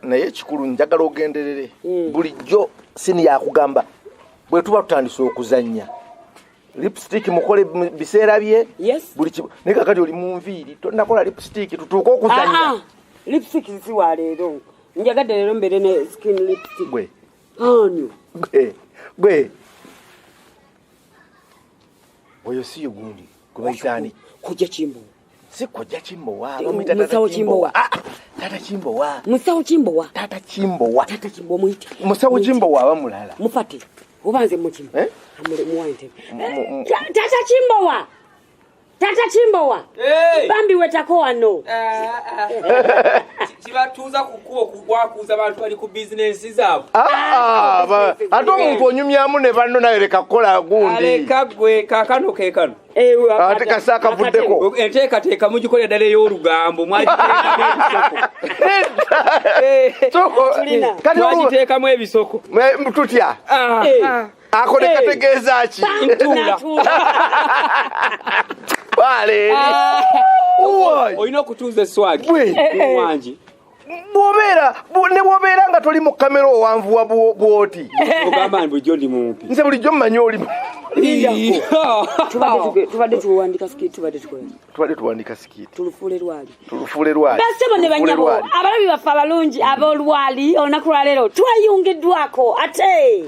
naye kikulu njagala ogenderere bulijjo sini yakugamba bwe tuba tutandise okuzannya lipstick mukole biseera bye buli ne kakati oli mu nviiri tonakola lipstick tutuuka okuzannya lipstick si wa leero njagadde leero mbere ne skin lipstick gwe oyo si yugundi kubaitani kujja Kimbowa si kujja Kimbowa Musawo Kimbowa Taata Kimbowa Musawo Kimbowa Taata Kimbowa muite Musawo Kimbowa abamulala mufate ubanze mu Kimbowa amule muwante Taata Kimbowa bambi wetako wano kibatuuza kukuba okugwakuuza abantu bali ku bizinensi zaabwe ate omuntu onyumyamu ne banno naye leka kukola gundi aleka gwe kaakano keekano ate kasi akavuddeko enteekateeka mugikolera ddala ey'olugambo mwagiteekamu ebisoko tutya ako ne kategeeza ki olina okutuuza eswagi wangi bw'obeera nga toli mu kamera owanvuwa bw'oti ogamba nti bulijjo ndi mumpi nze bulijjo mmanyi oli tubadde tuwandika sikiti tubadde tuwandika sikiti tulufuule lwali basebo ne banyabo abalabi baffe abalungi ab'olwali olunaku lwaleero twayungiddwako ate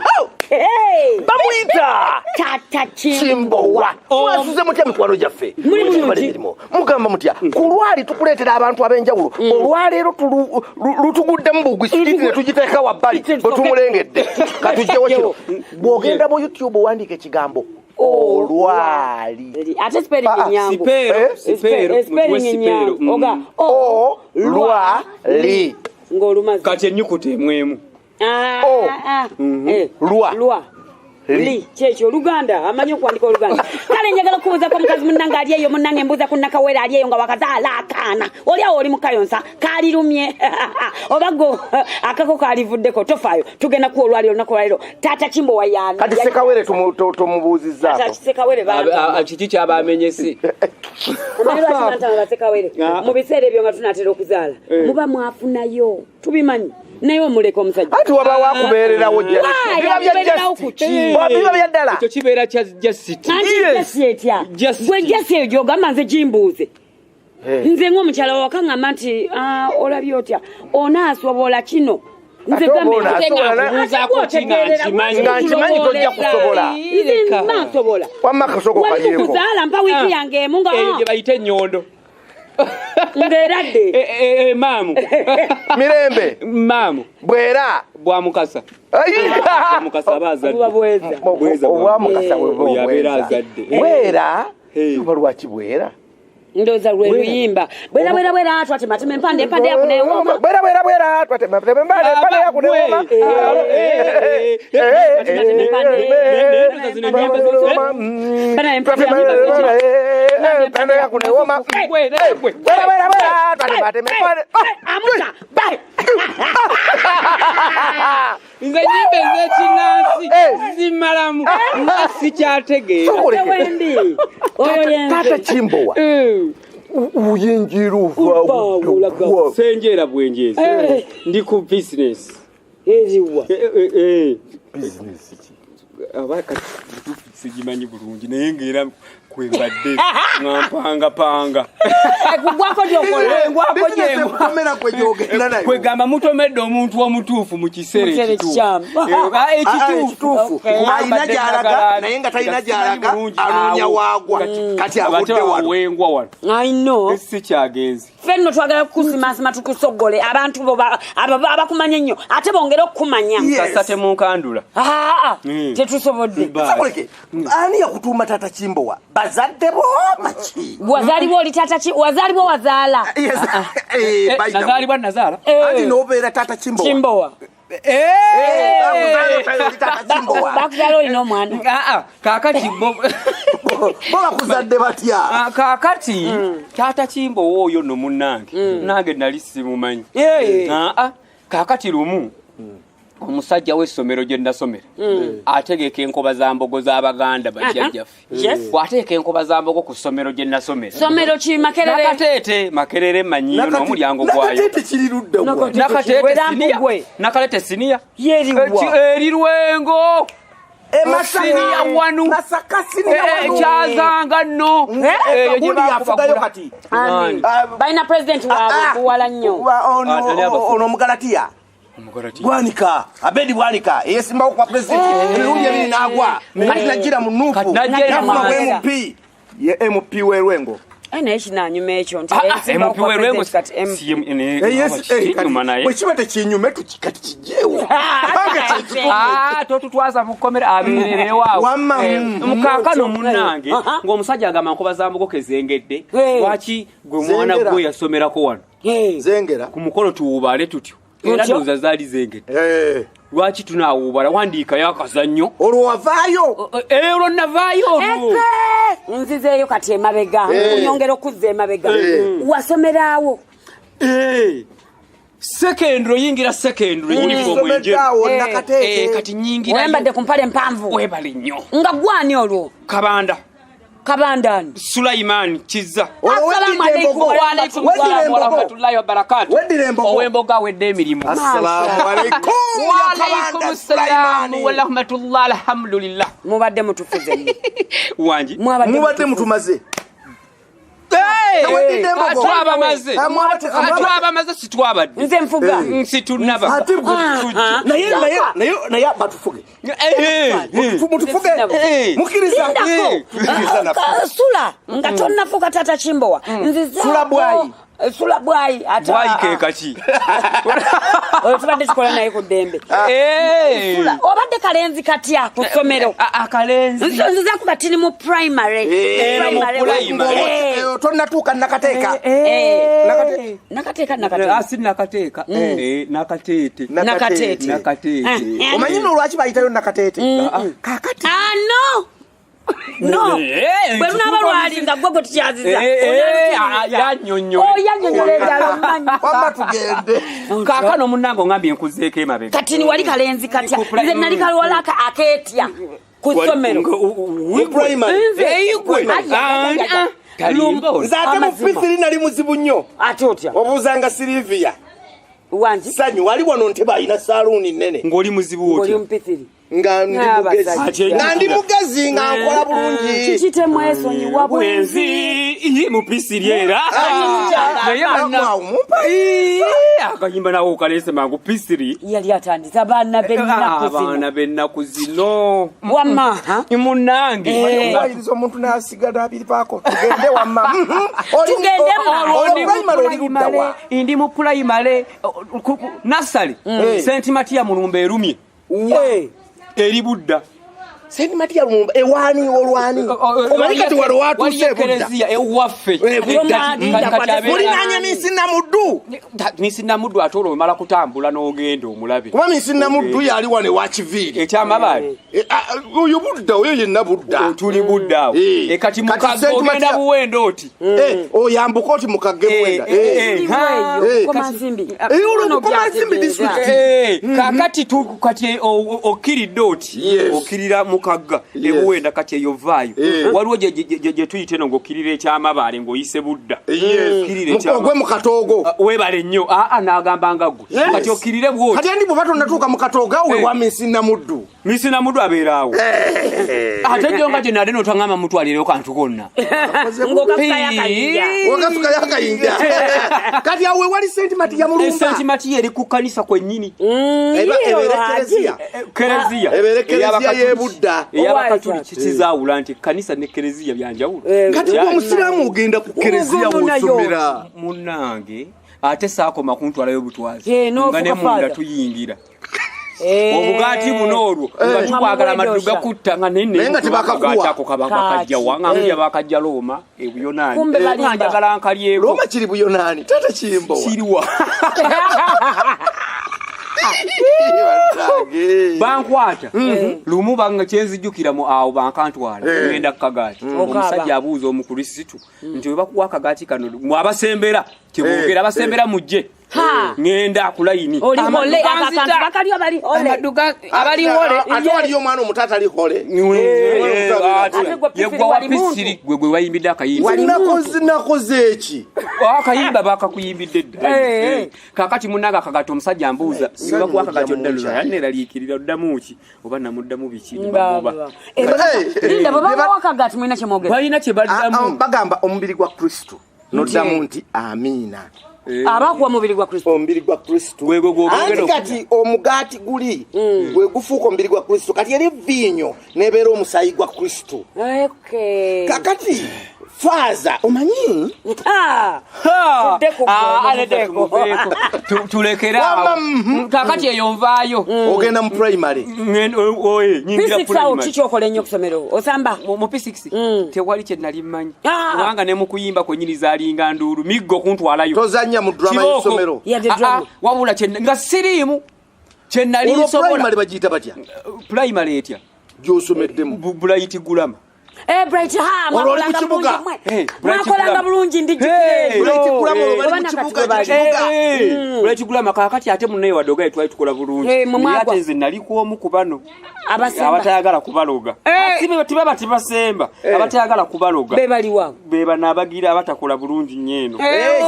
bamuyita Taata Kimbowa mwasuze mutya mikwano gyaffe mugamba mutya ku lwali tukuleetera abantu ab'enjawulo olwaleero lutuguddemu bugwi sikiti ne tugiteeka wabbali bwe tumulengedde katujjewo kino bw'ogenda mu YouTube owandiika ekigambo olwali ate spelling nyangu spelling nyangu oga olwali ng'olumazi kati ennyukuta emwemu lwa li kyekyo Oluganda amanyi okuwandika Oluganda kale njagala okubuuza ko mukazi munnange ali eyo munnange embuuza ku Nakawere ali eyo nga wakazaala akaana oli awo oli mu kayonsa kalirumye oba go akako kalivuddeko tofaayo tugenda ku olwali olunaku lwaleero Taata Kimbowa yaani kati Sekawere tumubuuzizzaako Sekawere kiki kyabamenyesi Sekawere mu biseera ebyo nga tunaatera okuzaala muba mwafunayo tubimanyi naye omuleka omusajja ati waba wakubeererawo biba bya ddala ekyo kibeera kya jasiti etya gwe jasi eyo gyogamba nze gimbuuze nze ng'omukyala wawaka ngamba nti olabye otya onaasobola kino nze nkimanyi tojja kusobola nsobola wamma akasoko kalieko kuzaala mpa wiiki yange emu nga gye bayita ennyondo mbeeradde maamu mirembe maamu bwera bwa mukasa mukasa aba azadde obwamukasa yabeera azadde bwera oba lwaki bwera ndoza lwe luyimba bwera twatematema empande yakuneewoma bwera twatematema empande yakuneewoma nze nyimbe z'ekinnansi zimalamu nga sikyategeera Taata Kimbowa uyingira uva senjera bwenjeezi ndi ku bizinesi bizinesi ki abakati sigimanyi bulungi naye ngera kwembadde ngampangapanga kugwako kwegamba mutomedde omuntu omutuufu mu kiseera ekituufu alina gy'alaga naye nga talina gy'alaga anoonya waagwa kati avudde wawengwa wano si kyagenzi fenno twagala kukusimasima tukusogole abantu abakumanya ennyo ate bongere okukumanya kasa temunkandula tetusobodde ani yakutuuma Taata Kimbowa bazadde bo maki wazaalibwa oli Taata wazaalibwa wazaala nazaalibwa nazaala anti n'obeera Taata Kimbowa bakuzaala olina omwana kaakati bo bakuzadde batya kaakati Taata Kimbowa oyo nno munnange nange nali simumanyi kaakati lumu omusajja w'essomero gye nasomera ategeka enkoba za mbogo z'Abaganda bajjajjaffe bw'ateeka enkoba za mbogo ku ssomero gye nasomera somero ki Makerere Nakateete Makerere Manyiyo n'omulyango gwayo Nakateete kiri ludda gwa Nakateete siniya eri Lwengo Masaka wanu Masaka siniya wanu kyazanga nno Kabundi yafugayo kati baina president waabwe buwala nnyo ono Mugalatiya Bwanika Abedi Bwanika yesimbawo kwa president emirundi ebiri nagwa kati najira mu nupu nafuna MP ye MP w'Elwengo kinanyuma ekyo nti MP w'Elwengo bwekibate kinyume tukikati kijewo totutwaza mukomera abeerere waawo mukankano munnange ng'omusajja agamba nkoba za mbogo kezengedde lwaki gwe mwana gwe yasomerako wano zengera ku mukolo tuwubale tutyo era ndoza zaali zengedde lwaki tunaawubala wandiikayo akazannyo olwo wavaayo olwo navaayo olwo nzizeeyo kati emabega kunyongera okuzza emabega wasomerawo sekendro yingira sekendro uniform enjeru kati nyingira wembadde ku mpale mpanvu webale nnyo nga gwani olwo kabandani Sulaiman Kiza assalamu alaykum wa alaykum assalam wa rahmatullahi wa barakatuh owemboga wedde emirimu assalamu alaykum wa alaykum assalam wa rahmatullahi alhamdulillah mubadde mutufuze wanji mubadde mutumaze atwabamaze sitwabadde nze nfuga situnaba naye batufuge mutufuge mukiriza sula nga tonnafuga Taata Kimbowa nziza sula bwayi bwayi kekaki tubadde tukola naye ku ddembe obadde kalenzi katya ku ssomero akalenzi nziza ku katini mu primary tonnatuuka nakateeka nakateete omanyi nolwaki bayitayo nakateete kakati no bwe lunaaba lwalinga gwe tukyaziza yanyonyola ebyalo wamma tugende kaakano munnange ongambye nkuzeeko emabega katini wali kalenzi katya nze nali kalwalaka akeetya ku ssomero nze ate mu pisiri nali muzibu nnyo ate otya obuuzanga Silivia wanji sanyu wali wano nteba alina saluuni nnene ng'oli muzibu oli mupithiri nga ndi mugezi nga nkola bulungi kikite mwesonyiwa bwenzi mupisiri era akayimba nawo kalese mangu pisiri yali atandisa abaana b'ennaku zino wamma munnange wayiriza omuntu n'asigala abiri paako tugende wamma ndi mu pulayimale nasale St. Matia Mulumba erumye eri budda St. Matia Mulumba ewani olwani omanyi kati walo watuuse budda ewaffe mulinanya Misinamuddu ate olwo omala kutambula n'ogenda omulabe kuba Misinamuddu yali wano ewakiviiri ekyamabaale oyo budda oyo yenna budda tuli budda awo kati mukagge ogenda buwendo oti oyambuka oti mukagge buwenda kakati kati okiridde oti okirira mukagga ebuwenda kati eyo vaayo waliwo gye tuyite eno ng'okirira ekyamabaale ng'oyise budda ogwe mukatoogo webale nnyo n'agamba nga ggwe kati okirire bwoti kati andi bweba tonnatuuka mukatoogo awo ewa Misinamuddu Misinamuddu abeera awo ate jjo nga gye nadde n'otwaŋŋamba mutwalireyo kantu konna okafukayo akayinja kati awo ewali St. Matia Mulumba St. Matia eri ku kanisa kwennyini kereziya ebeere kereziya y'ebudda ey'abakatuliki kizaawula nti kanisa ne kereziya byanjawulo kati gwe omusiraamu ogenda ku kereziya w'osomera munnange ate saakoma kuntwalayo butwazi nga ne munda tuyingira obugaati buno olwo nga tukwagala amaddu gakutta nga nenagaati kaba bakajjawa nga mulya bakajja Looma ebuyonaani njagala nkalyeko Looma kiri buyonaani Taata Kimbowa kiriwa bankwata lumu banga kyenzijjukira mu awo bankantwala ngenda kukagaati omusajja abuuza omukrisitu nti we bakuwa akagaati kano mwabasembera kyeboogera abasembera mujje ngenda kulayini olihole akakantu bakali abali hole amaduka abali hole ate waliyo mwana omutata ali hole yegwa wapisiri gwe wayimbidde akayimba nakoze eki akayimba bakakuyimbidde dda kakati munaga kagato omusajja mbuuza nibakuwa kagato ddala yanneraliikirira oddamu ki oba namuddamu biki bagoba linda baba wakagati mwina kyemogera balina kye baddamu bagamba omubiri gwa Kristo noddamu nti amiina abakuwa mubiri gwa Kristo omubiri gwa Kristo kati omugati guli gwe gufuuka omubiri gwa Kristo kati eri vinyo nebeera omusayi gwa Kristo kakati faza omanyi tulekera kakati eyo nvaayo ogenda mu primary nyingira primary kikyokola ennyo kusomero osamba mu P6 tewali kye nali mmanyi kubanga ne mu kuyimba kwenyiriza alinga nduulu miggo kuntwalayo tozanya mu drama y'essomero wabula nga siriimu kye nali nsobola primary bagiyita batya primary etya gy'osomeddemu Bright Gulama Bright ha mwakolanga bulungi ndi Bright Gulama kakati ate munne wadoga twali tukola bulungi ate nze nali kuomu ku bano abatayagala kubaloga tibaba tibasemba abatayagala kubaloga bebaliwa beba nabagira abatakola bulungi nnyeno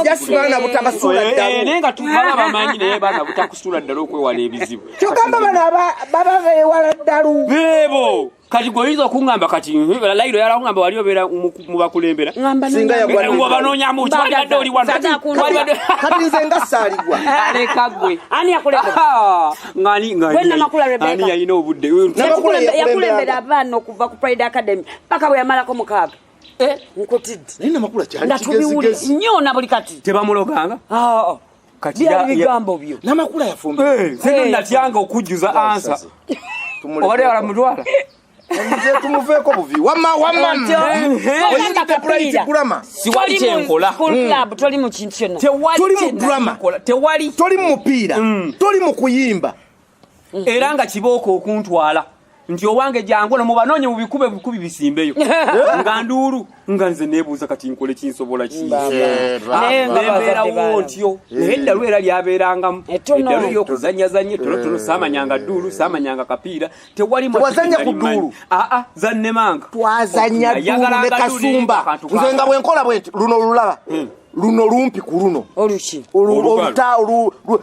just bana butabasula ddalo nenga tubala bamanyi naye bana butakusula ddalo okwewala ebizibu kyokamba bana baba bewala ddalo bebo kati goyizo kungamba kati lairo yala kungamba waliyo bera mu bakulembera singa yagwa ngo banoonya mu kyadde oli wano kati nze ngasalibwa aleka gwe ani yakulembera ngani ani yayina obudde yakulembera abaana okuva ku Pride Academy paka bwe yamalako mukaaga nkotidde nina makula cyane kigezi nnyo na buli kati tebamuloganga kati ya bigambo byo namakula yafumbe sino natyanga okujjuza ansa obade wala mutwala nze tumuveeko buvi wamma oyingidde Bright Gulama siwali kyenkola club toli mu kintu kyonna toli mu drama toli mu mupiira toli mu kuyimba era nga kibooko okuntwala nti owange jangu no mubanoonye mu bikubi bisimbeyo nga nduulu nga nze neebuuza kati nkole kinsobola ki nembeerawo ntyo naye eddalu era lyabeerangamu eddalu lyokuzanyazanye tonotono saamanyanga dduulu saamanyanga kapiira tewazanya ku dduulu zannemanga twazanya dduulu ne kasumba nze nga bwenkola bwenti luno olulaba luno lumpi ku luno oluki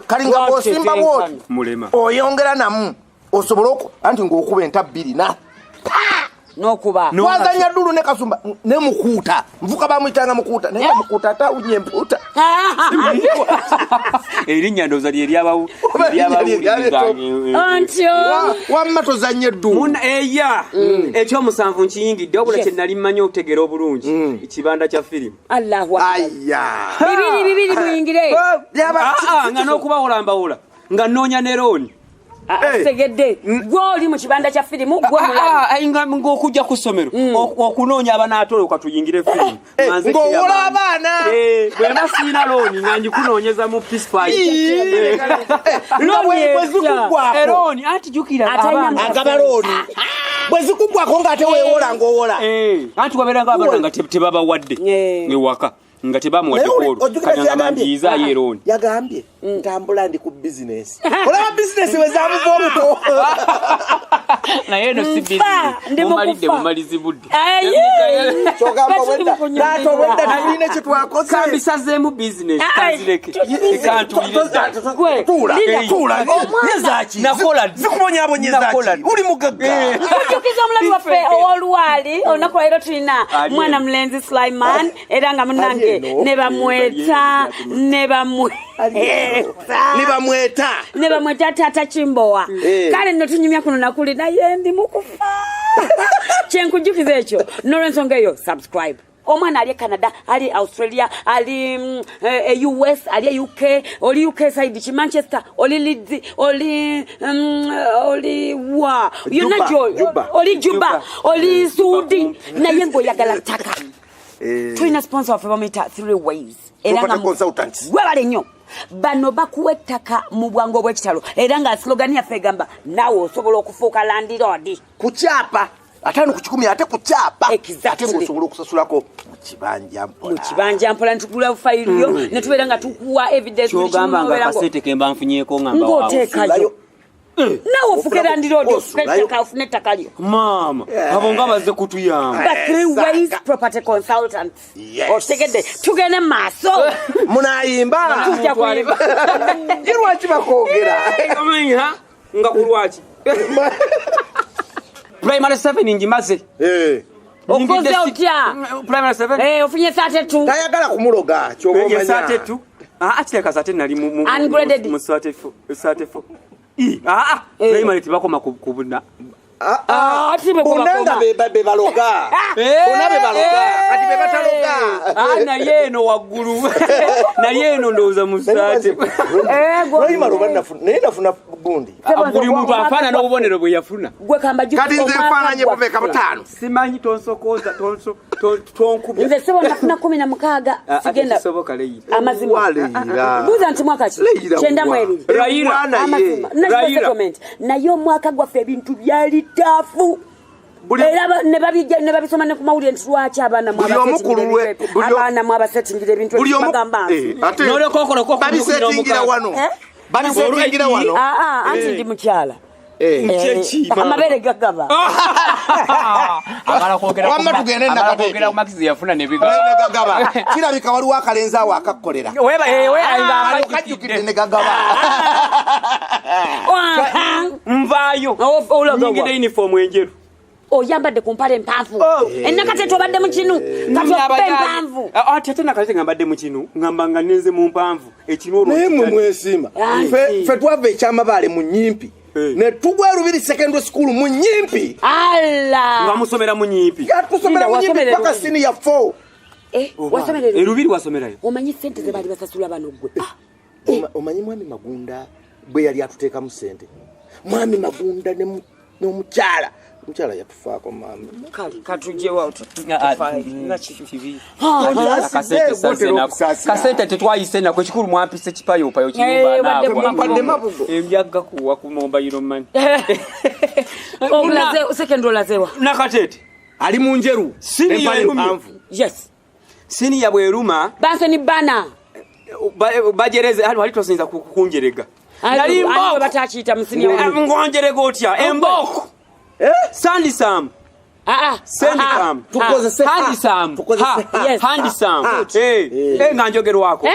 kalinga bwosimba bwoti mulema oyongera namu osobola anti ng'okuba entabbiri na n'okuba twazanya ddulu ne kasumba ne mukuuta nvuka bamuyitanga mukuuta naye mukuuta atawunye empuuta erinnya ndooza lyeryabawu antyo wamma tozanye ddulu eya ekyomusanvu nkiyingidde wabula kye nali mmanyi okutegeera obulungi ekibanda kya firimu bibiri muyingire nga n'okubawolambawula nga nnoonya ne rooni segedde gwoli mu kibanda kya firimu gwe mulanga ng'okujja ku ssomero okunoonya abanaatoloka tuyingire firimu ng'owola abaana bwe masiina looni nga njikunoonyeza mu pispayi looni anti jukira agaba looni bwe zikugwako ng'ate weewola ng'owola anti wabeeranga abaana nga tebabawadde ewaka nga tebamuwadde kagamba njiizaayo erooni yagambye ntambula ndi ku bizinesi olaba bizinesi we zamuva obuto naye eno si bizinesi mumalidde mumalizi budde natobwedda tulina kye twakoze kambisazeemu bizinesi kanzireke ekantulirezaki nakola zikubonyabonyezaki uli mugagga ojjukiza omulabi waffe ow'oluwali olunaku lwairo tulina mwana mulenzi Sulaiman era nga munange ne bamweta Taata Kimbowa kale nno tunyumya kuno nakuli naye ndi mukufa kyenkujjukiza ekyo n'olwensonga eyo subscribe omwana ali Canada ali Australia ali US ali UK oli UK side chi Manchester oli Leeds oli oli Juba oli Saudi naye ngoyagala ttaka tulina sponsor waffe bamuyita 3 ways era consultants webale nnyo bano bakuwa ettaka mu bwangu obw'ekitalo era nga slogan yaffe egamba naawe osobola okufuuka landlord ku kyapa 5 ku 10 ate ku kyapa ate ng'osobola okusasulako mu kibanja mpola ntugula file yo ne tubeera nga tukuwa evidence kyogamba nga kasete kemba nfunyeeko ngamba ng'oteekayo nawe ofukera ndiroodi ofune ettaka lyo maama abo nga bazze kutuyamba but 3 ways property consultants otegedde tugende maaso munayimba tujja kuyimba lwaki bakoogera nga kulwaki primary 7 ngimaze okoze otya primary 7 ofunye 32 tayagala kumuloga kyogomanya 32 akireka sate nali mu 34 primary tibakoma kubuna unanga be baloga onabe baloga ati be bataloga naye eno waggulu naye eno ndowooza mu sate naye nafuna gundi buli muntu afaana n'obubonero bwe yafuna kati nze efaananye bubeeka 5 simanyi tonsokoza tonkuba nze sebo nafuna 16 sigenda soboka leyira amazima buuza nti mwaka ki kyenda mu ebiri Raila naye omwaka gwaffe ebintu byali taafu era ne babisoma ne ku mawulire nti lwaki abaana mu abasetingira ebintu ebagamba babisetingira wano anti ndi mukyala amabere gagaba wamma tugende nakatokera kumakizi yafuna nebigagaba kirabika waliwo akalenzi awo akakkolera kajjukidde ne gagaba nvaayo nyingide uniform enjeru oyambadde ku mpale empanvu enakatete obadde mu kinu kati okuba empanvu ate ate nakatete nga mbadde mu kinu ngamba nga nenze mu mpanvu ekinu olwo naye mwe mwesiima ffe twava ekyamabaale mu nyimpi ne tugwa Lubiri secondary school mu nyimpi nga musomera mu nyimpi tusomera mu nyimpi paka senior 4 wasomera Lubiri wasomerayo omanyi sente ze bali basasula bano gwe omanyi mwami Magunda bwe yali atuteekamu sente mwami Magunda n'omukyala mukyala yatufaako mama katujjewa kasente tetwayise nako ekikulu mwampise kipayopayo embyagga kuwa ku mobile money second olazewa nakatete ali mu njeru yes senior bweruma bansoni bana bajereze hano wali tosinza kunjerega nali mboko batakiita musinia ngonjerega otya emboko Sandisam Sendikam tukoze Handisam yes Handisam nga njogero wako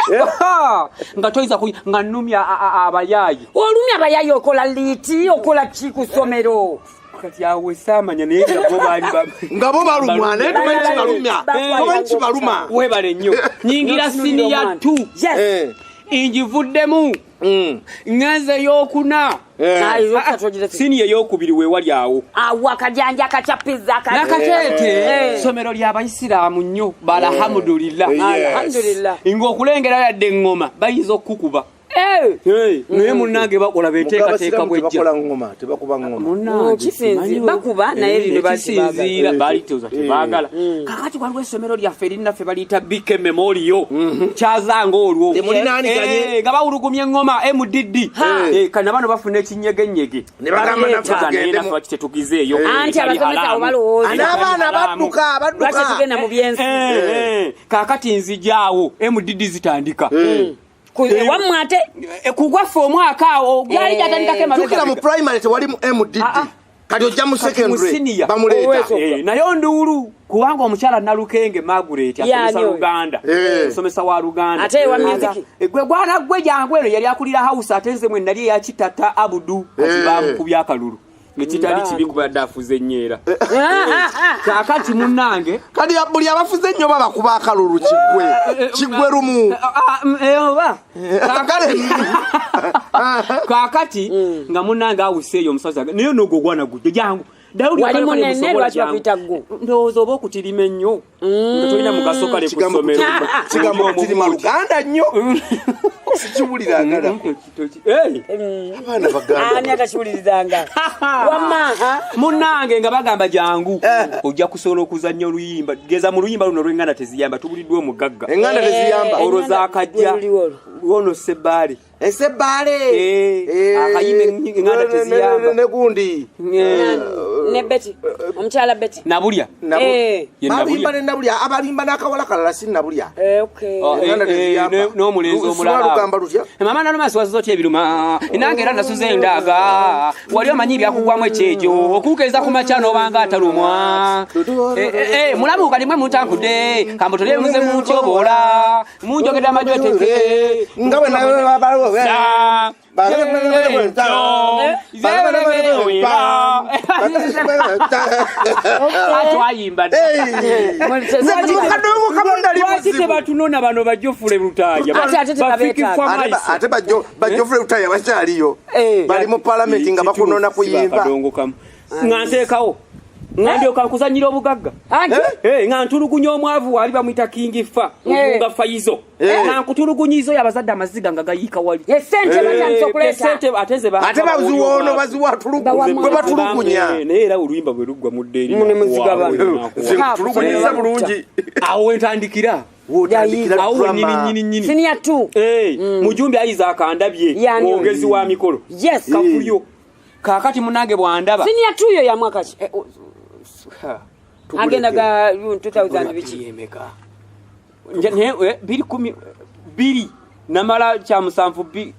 nga toyiza nga numya abayayi olumya abayayi okola liti okola kikusomero kati awe samanya naye ngo bali nga bo balumwa naye tumanyi balumya tumanyi baluma webale nnyo nyingira senior 2 yes injivuddemu ngenze yokuna senior yokubiri we wali awo akajanja kachapiza nakatete somero ly'abayisiraamu nnyo balahamdulillah alhamdulillah ng'okulengera yadde engoma bayiza okukuba naye munnange bakola beteekateeka bwejja tebakuba ngoma bakuba naye bino basinziira balitoza tebaagala kakati waliwo essomero lyaffe erinnaffe baliyita bike memoriyo kyazanga olwo nga bawulugumya eŋŋoma MDD kana bano bafuna ekinyegenyege naye naffe bakitetugizeeyo anti abasomesa abo balowooza n'abaana badduka tugenda mu byensi kakati nzijaawo MDD zitandika wamwate kugwaffe omwaka awo gyali gyatandikako emabega tukira mu primary tewalimu MDD kati ojja mu secondary bamuleeta naye onduulu kubanga omukyala Nalukenge Margaret asomesa Luganda asomesa wa Luganda ate wa music gwe gwana gwe jangu eno yali akulira house atenze mwe nali ya kitata Abudu kati bamukubya akalulu nekitali kibi kubadde afuze nnyera kakati munnange kati buli abafuze nnyo babakuba akalulu kigwe lumu kakati nga munnange awuseeyo omusaza naye n'ogwo gwana gudde jangu wali munene lwaki bakwita ggo ndowooza oba okutirima ennyo nga tolina mugaso kale ku ssomero kigambo okutirima Luganda nnyo sikiwulirangaa abaana baganda atakiwulirizanga wamma munnange nga bagamba jangu ojja kusobola okuzannya oluyimba geza mu luyimba luno olw'enganda teziyamba tubuliddwa omugagga enganda teziyamba olwo zaakajja lwono Sebbaale Sebbaale akayimba enganda teziyamba ne gundi ne Betty omukyala Betty Nabulya abalimba ne Nabulya abalimba n'akawala kalala si Nabulya okay n'omulenzi omulala mama nano masiwazizo tyebiruma nange era nasuze endaga wali omanyi byakugwamu ekyejo okukeeza ku makya n'obanga atalumwa mulabuka limwe mutankude kambotolye muze mutyoboola munjogera amajweteke nga bwe tebatunona bano bajofule lutaya ate bajofule lutaya bakyaliyo bali mu palamenti nga bakunona kuyimba nga nteekawo nga ndyoka nkuzanyira obugagga nga ntulugunya omwavu wali bamwita kingifa nga fayizo nga nkutulugunyizo yabazadde amaziga nga gayiika wali ate baziwa ono baziwa gwe batulugunya naye era oluyimba bwe luggwa mu ddeeri tulugunyiza bulungi awo wentandikira awo nyini senior 2 mujumbi ayiza akandabye mwogezi wa mikolo kafulyo kakati munange bwandaba senior 2 yo ya mwaka ki agenda ga 2000 bichi yemeka biri namala kya musanvu biri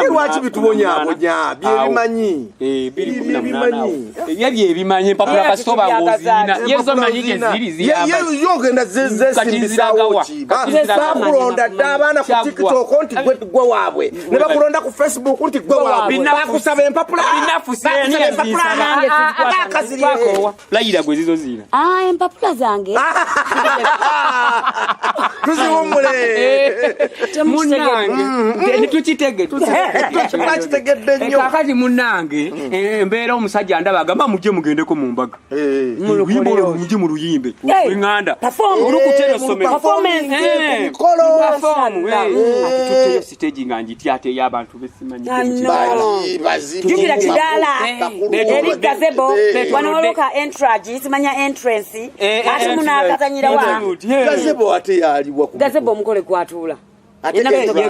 lwaki bitubonyabonya byebimanyi byebimanyi mpapula kasitoba ngozina yezo manyike ziri yogenda zesimbisawo ki bakulonda dde abaana ku TikTok nti gwe waabwe ne bakulonda ku Facebook nti gwe waabwe bakusaba empapula layira gwe zizo zina empapula zange tuziwummule munange nitukitegedde nnyo kakati munange embeera omusajja ndaba agamba mujje mugendeko mu mbaga oluyimba olwo mujje mu luyimbe enganda olukutera essomero tutteyo siteegi nga njitya ate ey'abantu jukira kidaala eri gazebo wanawoloka entrage simanya entrance ate munakazanyira wa gazebo ate yaliwa gazebo omukole kwatuula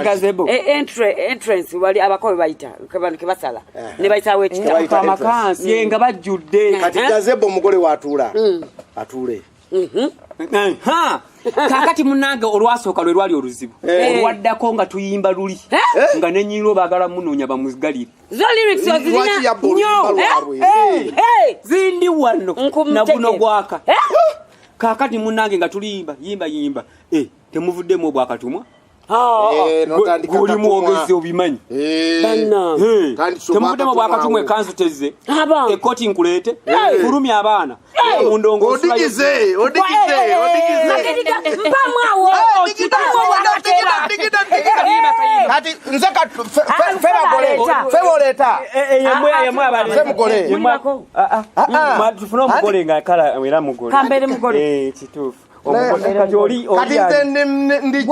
gazebo entrance wali abakobe bayita kebasala ne bayitawo ekitamakansi nga bajjudde kati gazebo omugole watuula atuule kakati munange olwasooka lwe lwali oluzibu olwaddako nga tuyimba luli nga nenyiniro baagala munoonya bamuzigalire zindi wano na guno gwaka kakati munange nga tuliyimba yimba temuvuddemu obwakatumwa guli mwogezi obimanyi temuvuddemu obwakatumwa ekanzu tezze ekoti nkuleete fulumya abaana odigize kati nze feboleeta tufune omugole nga kala era mugole kituufu kati ndiki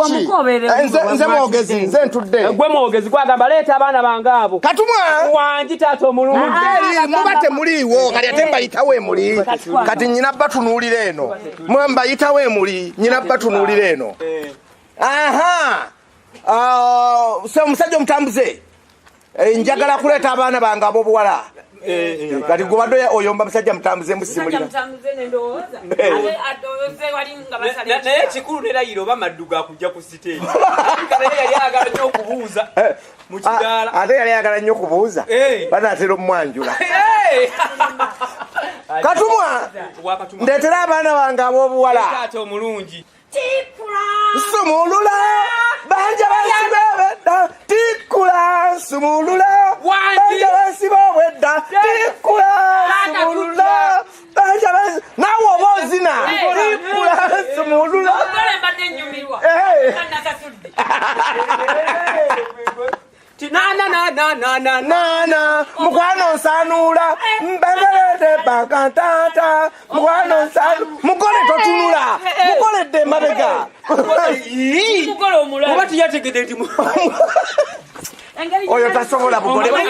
nze mwogezi nze ntudde gwe mwogezi gwagamba leeta abaana bange abo katumwa wangi taata omulungi muba temuliiwo kati ate mbayitawo emuli kati nyina batunuulira eno mwe mbayitawo emuli nyina batunuulira eno se omusajja omutambuze njagala kuleeta abaana bange ab'obuwala kati gubadde oyomba musajja mutambuze musimulira naye kikulu nerayiro oba madduga akujja ku siteegi yali ayagala nnyo okubuuza mu kidaala ate yali ayagala nnyo okubuuza banaatera omumwanjula katumwa ndeetera abaana bange ab'obuwala omulungi sumulula banja basibewedda tikula sumulula banja basibewedda tikula sumulula banja basi nawe oba ozina tikula sumulula nana mukwano nsanula mbelelede bakatata mukwano nsanula mukole totunula mukoledde mabega oba tiyategedde nti oyo tasobola bugole oyo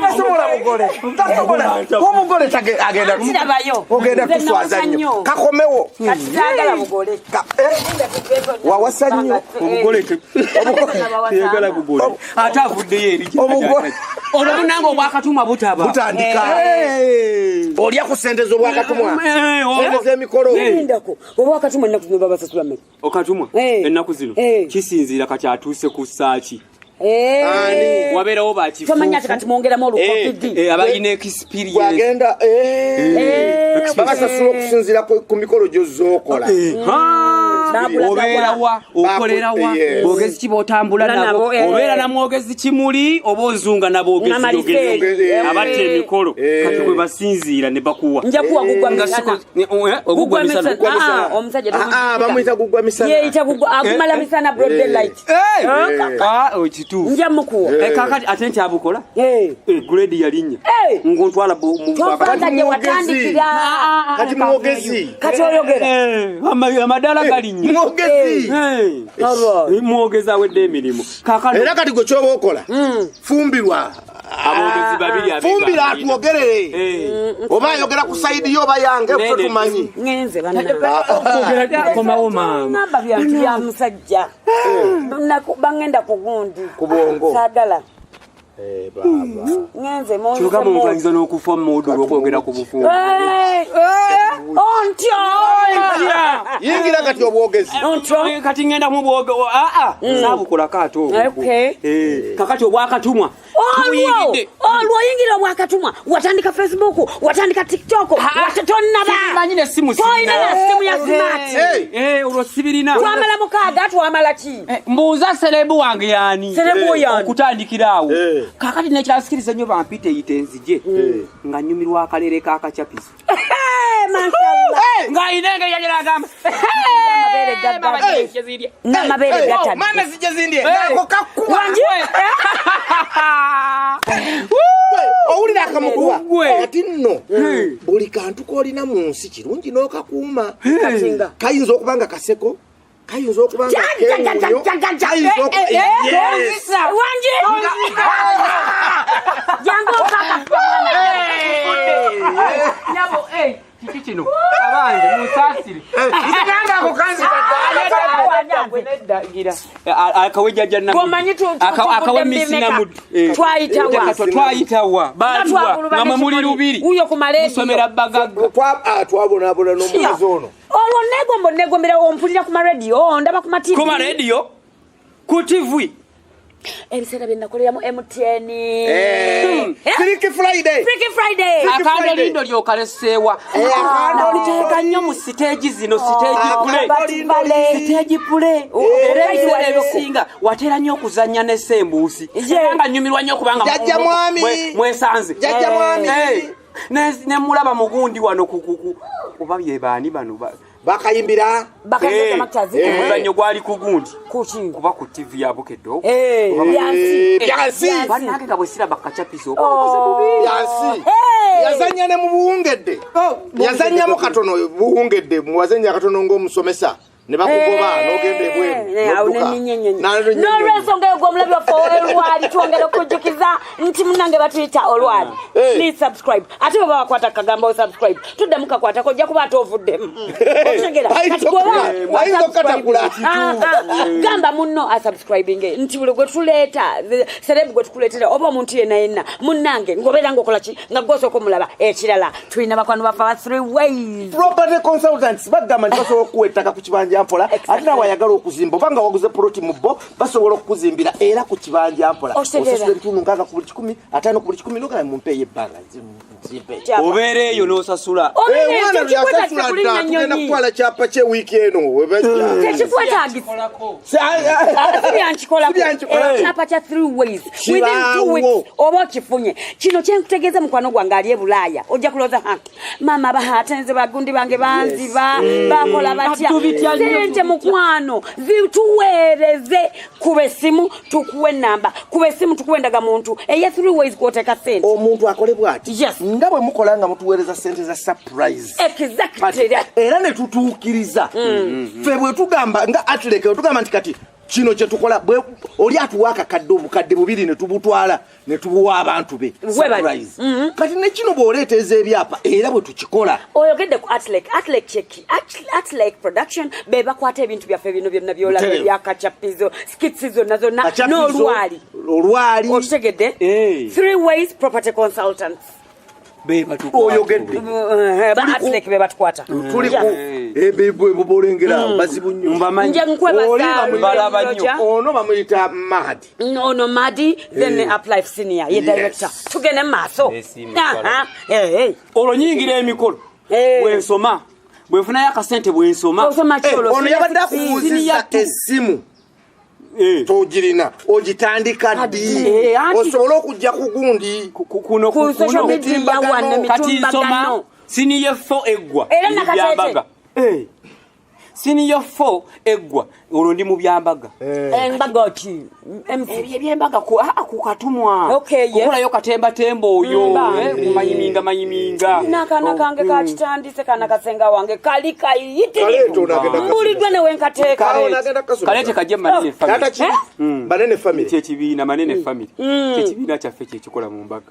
tasobola bugole tasobola omugole agenda ogenda kuswaza nnyo kakomewo katagala bugole wawasa nnyo omugole yagala bugole ate avuddeyo eri omugole olwonange obwakatumwa butandika olya ku sente z'obwakatumwa sente z'emikolo ndako obwakatumwa ennaku zino babasasula mmeka okatumwa ennaku zino kisinziira kati atuuse ku ssaaki wabeerawo tomanya kati mwongeramu olukovidi abalina experience bwagenda babasasula okusinziira ku mikolo gy'ozookola obeerawa okolerawa bwogezi ki b'otambula nabo obeera na mwogezi kimuli oba ozunga naboogezi abatta emikolo kati bwe basinziira ne bakuwa njakuwa ogugwa misana omusajja bamuyita gugwa misana yeeyita agumala misana broad daylight kituufu nja mukuwa kakati ate nti abukola grade yalinnya ngontwala tofangaje watandikira kati mwogezi kati oyogera amadala galinnya mwogezi awedde emirimu era kati gwe kyoba okola fumbirwa abogezi babiri fumbira atwogerere oba ayogera ku sayidi yo oba yange ffe tumanyi ngenze komawo maama namba byantu bya musajja bangenda ku gundi ku bwongo saagala ngenze kyokka muntu ayinza n'okufa muudulu okwogera ku bufumu ontya yingira kati obwogezi kati ngenda mu bwoge saabukolako ate obwo kakati obwakatumwa olwo oyingira obwakatumwa watandika Facebook watandika TikTok manyi nesimu simu ya smart olwo sibirina twamala mukaaga twamala ki mbuuza serebu wange yani okutandikira awo kakati nekyasikiriza nnyo bampite eyite enzije nga nnyumirwa akalere ka Kachapizo nga inenge yajera agamba namabere gatadde mama sije zindye nako kakuwa owulira akamukuwa ati nno buli kantu koolina mu nsi kirungi n'okakuuma kayinza okubanga kaseko kayinza okubanga kewunyo kiki kino abange musaasire akawejjajja akawe misinamudu twayitawa baluwa nga mwe muli lubiri musomera bagagga twabonaabona n'omulizi ono olwo negombera ompulira ku maradio ndaba ku mativi ku maradio ku TV ebiseera byenakoleramu MTN Freaky Friday akanda lindo lyokaleseewa akanda nnyo mu siteegi zino siteegi pule era ebiseera ebisinga watera nnyo okuzannya n'essembuusi nga nnyumirwa nnyo kubanga jajja mwami mwesanze jajja mwami ne mulaba mugundi wano kuba bye baani bano bakayimbira omuzannyo gwali ku gundi kuba ku TV yabukedde byansi bannange nga bwe siraba Kachapizo yazannya ne mu buwungedde yazannyamu katono buwungedde muwazannya katono ng'omusomesa ne bakugoba n'ogenda ebweru n'olwensonga eyo gw'omulabi waffe olwali twongera okujjukiza nti munnange batuyita olwali please subscribe ate bwe babakwata kagamba o subscribe tuddamu kakwatako ojja kuba ate ovuddemu otegera gamba munno asubscribinge nti buli gwe tuleeta serebu gwe tukuleetera oba omuntu yenna munnange ng'obeera ng'okola ki nga gwosooka omulaba ekirala tulina bakwano bafa ba 3 ways property consultants bagamba nti basobola okuwa ettaka ku kibanja mpola ate nawe ayagala okuzimba obanga waguze ploti mu bo basobola okukuzimbira era ku kibanja mpola osasula ebitundu 6 ku buli 10 5 ku buli 10 n'ogamba mumpeeyo ebbanga obeera eyo n'osasula omwana lyasasula dda tugenda kutwala kyapa ky'ewiiki eno tekikwetaagisa kyapa kya 3 ways within 2 weeks oba okifunye kino kyenkutegeeza mukwano gwange ali e Bulaaya ojja kulooza maama bahatenze bagundi bange banziba bakola batya sente mukwano zituweereze kuba essimu tukuwe ennamba kuba essimu tukuwe endangamuntu eya 3 ways kwoteeka sente omuntu akole bw'ati nga bwe mukola nga mutuweereza sente za surprise exactly era ne tutuukiriza ffe bwe tugamba nga atleke bwe tugamba nti kati kino kye tukola oli atuwaka kadde bubiri ne tubutwala ne tubuwa abantu be surprise kati ne kino bw'oleeteza ebyapa era bwe tukikola oyogedde ku Artlake production be bakwata ebintu byaffe bino byonna byolaba bya Kachapizo skits zonna n'olwali okitegedde 3 ways property consultants oyogedde Artlake be batukwata tuli ku ebibwe bolengera bazibu nnyo nje nkwebasa ono bamuyita Mahdi ono Mahdi then Uplife senior ye director tugende maaso olwo nyingira emikolo bwensoma bwefunayo akasente bwensoma ono yabadde akubuuziza essimu togirina ogitandika ddi osobola okujja ku gundi kuno kati nsoma siniye 4 eggwa byambaga siniye 4 eggwa olwo ndi mu byambaga embaga ki ebyembaga ku katumwa okulayo katemba oyo mayiminga nakana kange kakitandise kana kasenga wange kali kayitirivu mbulidwa ne wenkateeka kalete kajje manene family kyekibiina manene family kyekibiina kyaffe kyekikola mu mbaga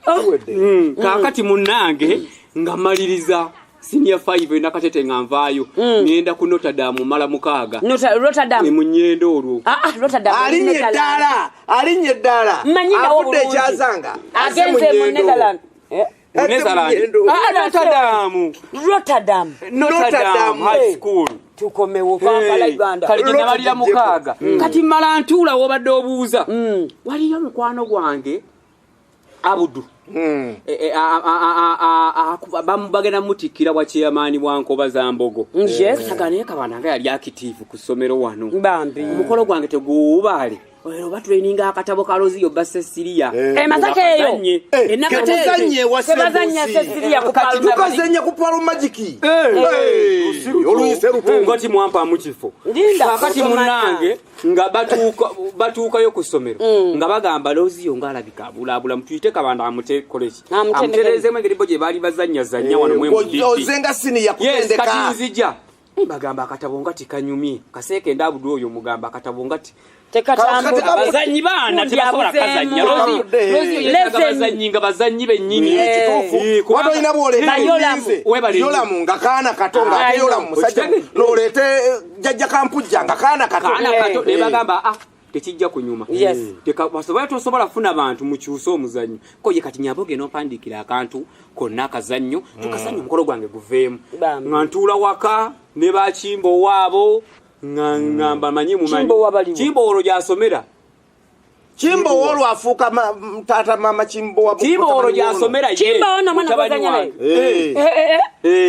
kakati munnange nga maliriza senior 5 nakatete nganvaayo ngenda ku Notre Dame mala mukaaga Notre Dame mu nnyendo olwo Notre Dame alinye ddala afudde ekyazanga agenze mu Netherland Notre Dame high school tukomewo Kampala Uganda kali nabalira mukaaga kati mala ntula wobadde obuuza waliyo mukwano gwange Abudu bagenda mutikira wa chairman wa Nkoba za Mbogo sagane kabananga yali active ku ssomero wano omukolo gwange teguubale Oyo batraininga akatabo kalozi yo base Siria. Masake eyo. Enakatezanye wasebazanya Siria ku palu. Tukazanya ku palu magiki. Oluyise rutungo ti mwampa mu kifo. Akati munange nga batuuka yo kusomero. Nga bagamba lozi yo ngalabika bulabula mutuyite kabanda amute college. Amutereze mwengeri boje bali bazanya zanya wano mwe mudidi. Ozenga sini ya kutendeka. Yes, kati nzija. Bagamba akatabo ngati kanyumye. Kaseke ndabudu oyo mugamba akatabo ngati abazanyi bana tebasobola kazanya lozi abazanyi nga bazanyi benyini wado inabole yolamu nga kana katonga yolamu musajja nolete jajja kampujja nga kana katonga ne bagamba tekijja kunyuma teka basobola tosobola funa abantu mu kyuso omuzanyi ko ye kati nyaboge no pandikira akantu konna kazanyo tukasanya omukolo gwange guveemu ngantula waka ne bakimbo wabo ngamba manyi mumanyi Chimbo oro jasomera Chimbo oro afuka tata mama Chimbo wa Chimbo oro jasomera ye Chimbo ona mwana bazanya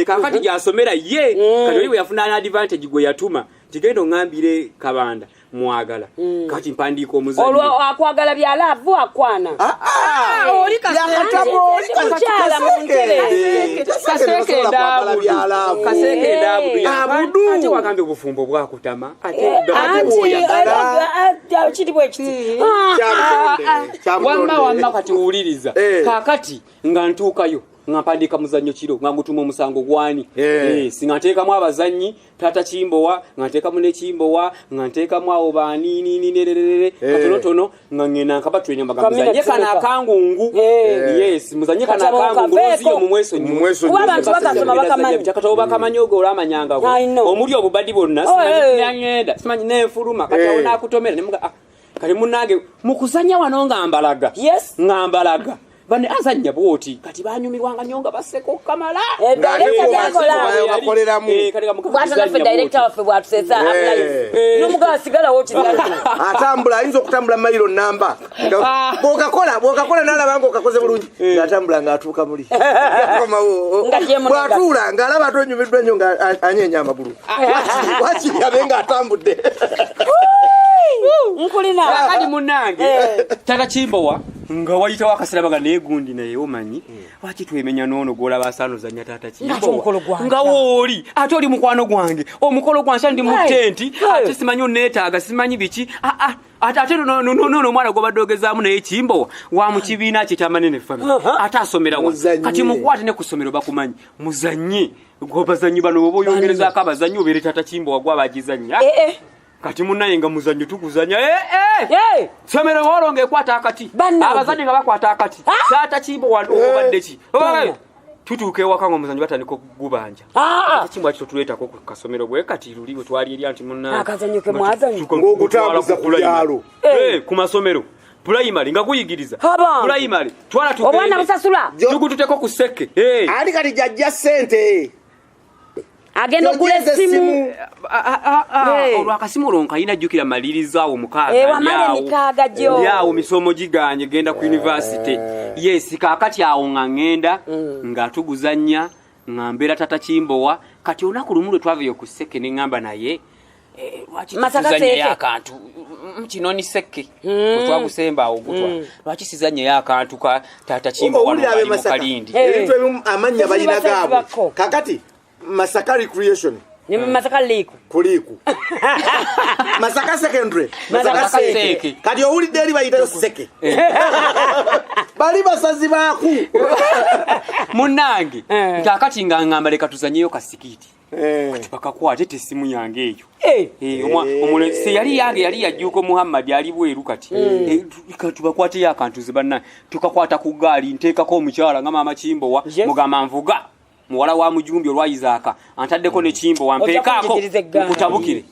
kakati jasomera ye kati we yafuna na advantage gwe yatuma tigendo ngambire kabanda mwagala kati mpandiko omuzanyi olwo akwagala bya love akwana oli kasatabo chala muntere kaseke ndabu abudu ate wakambe bufumbo bwakutama ate chitibwe kiti wamma kati uliriza kakati ngantukayo ngapandika muzanyo kiro ngangutuma omusango gwani singateeka mu abazanyi tata Kimbowa ngateeka mu ne Kimbowa ngateeka mu abo banini nerere katonotono ngangena nkabatwenya muzanye kana akangungu yes muzanye kana akangungu roziyo mu mweso abantu bakasoma bakamanyi byakatoba bakamanyogo olamanyanga omuli obubadi bonna simanyi nefuluma kataona akutomera nemuga kali munange mukuzanya wano ngambalaga ngambalaga bane azanya boti kati banyumirwanga nyonga baseko kamala bakoleramu bwata na director wafe bwatusesa n'umugabo asigala woti atambula ayinza okutambula mailo namba bwokakola nalaba okakoze bulungi ngatambula ngatuuka muli bwatuula ngaalaba tonyumiddwa nnyo nga anyenya amagulu waki yabenga atambudde nkulina kali munange tata Kimbowa nga wayita wakasirabaga negundi naye omanyi waki twemenya nono gola basano zanya tata Kimbowa nga woli ate oli mukwano gwange omukolo gwange ndi mu tenti ate simanyi netaaga simanyi biki ate no mwana gobadogezaamu naye Kimbowa wa mu kibiina kitamanene family ate asomera wa kati mukwate ne kusomero bakumanyi muzanye gobazanyi bano obo yongereza akabazanyi obere tata Kimbowa gwa bagizanya kati munnaye nga muzanyo tukuzanya somero wolonge ekwata akati abazanyi nga bakwata akati Taata Kimbowa obadde ki tutuuka ewaka nga omuzanyo batandika okugubanja Kimbowa kito tuleetako ku kasomero bwe kati luli bwe twali eri anti ng'ogutambuza ku byalo ku masomero primary nga kuyigiriza primary twala obwana busasula tugututeko ku seke ali kati jajja ssente agenda okula essimu olwakasimu olwo ayina jjukira maliriza awo mukaaga yawo misomo giganye genda ku university yes kaakati awo nga ngenda nga tuguzanya nga mbeera Taata Kimbowa kati olunaku lumu lwe twavayo ku sseke ne ŋŋamba naye lwaki tuzanyayo akantu kinoni seke bwetwagusemba awo gutwa lwaki sizanyayo akantu ka Taata Kimbowa ali mu Kalindi ebintu ebimu amannya balina gaabwe kakati Masaka Recreation ni Masaka Liku kuliku Masaka Secondary Masaka Seke kati owulidde eri bayitayo seke bali basazi baaku munnange kakati nga ngamba leka tuzanyeyo kasikiti bakakwate tesimu yange eyo omulese yali yange yali yajjuko Muhammad ali bweru kati tubakwate yakantu zibanna tukakwata ku gaali nteekako omukyala nga Maama Kimbowa mugamba nvuga muwala wa mujumbi olwayizaaka antaddeko ne Kimbowa mpeekaako kutabukire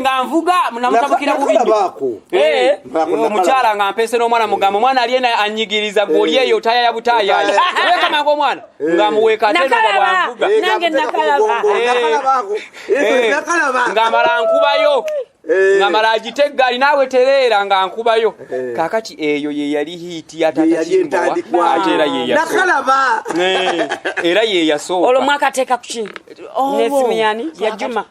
nga nvuga munamutabukira bubindi omukyala nga mpeese n'omwana mugamba omwana ali ena anyigiriza gwoli eyo taya ya butaayaaya weka mangu omwana nga muweeka ate nobabwanvuga nange nakalaba nga mala nkubayo nga mala agitegga ali naawe tereera nga nkubayo kaakati eyo ye yali hiiti ya Taata Kimbowa ate era ye nakalaba era ye yasooka olwo mwakateeka kuki n'essimu yani ya Juma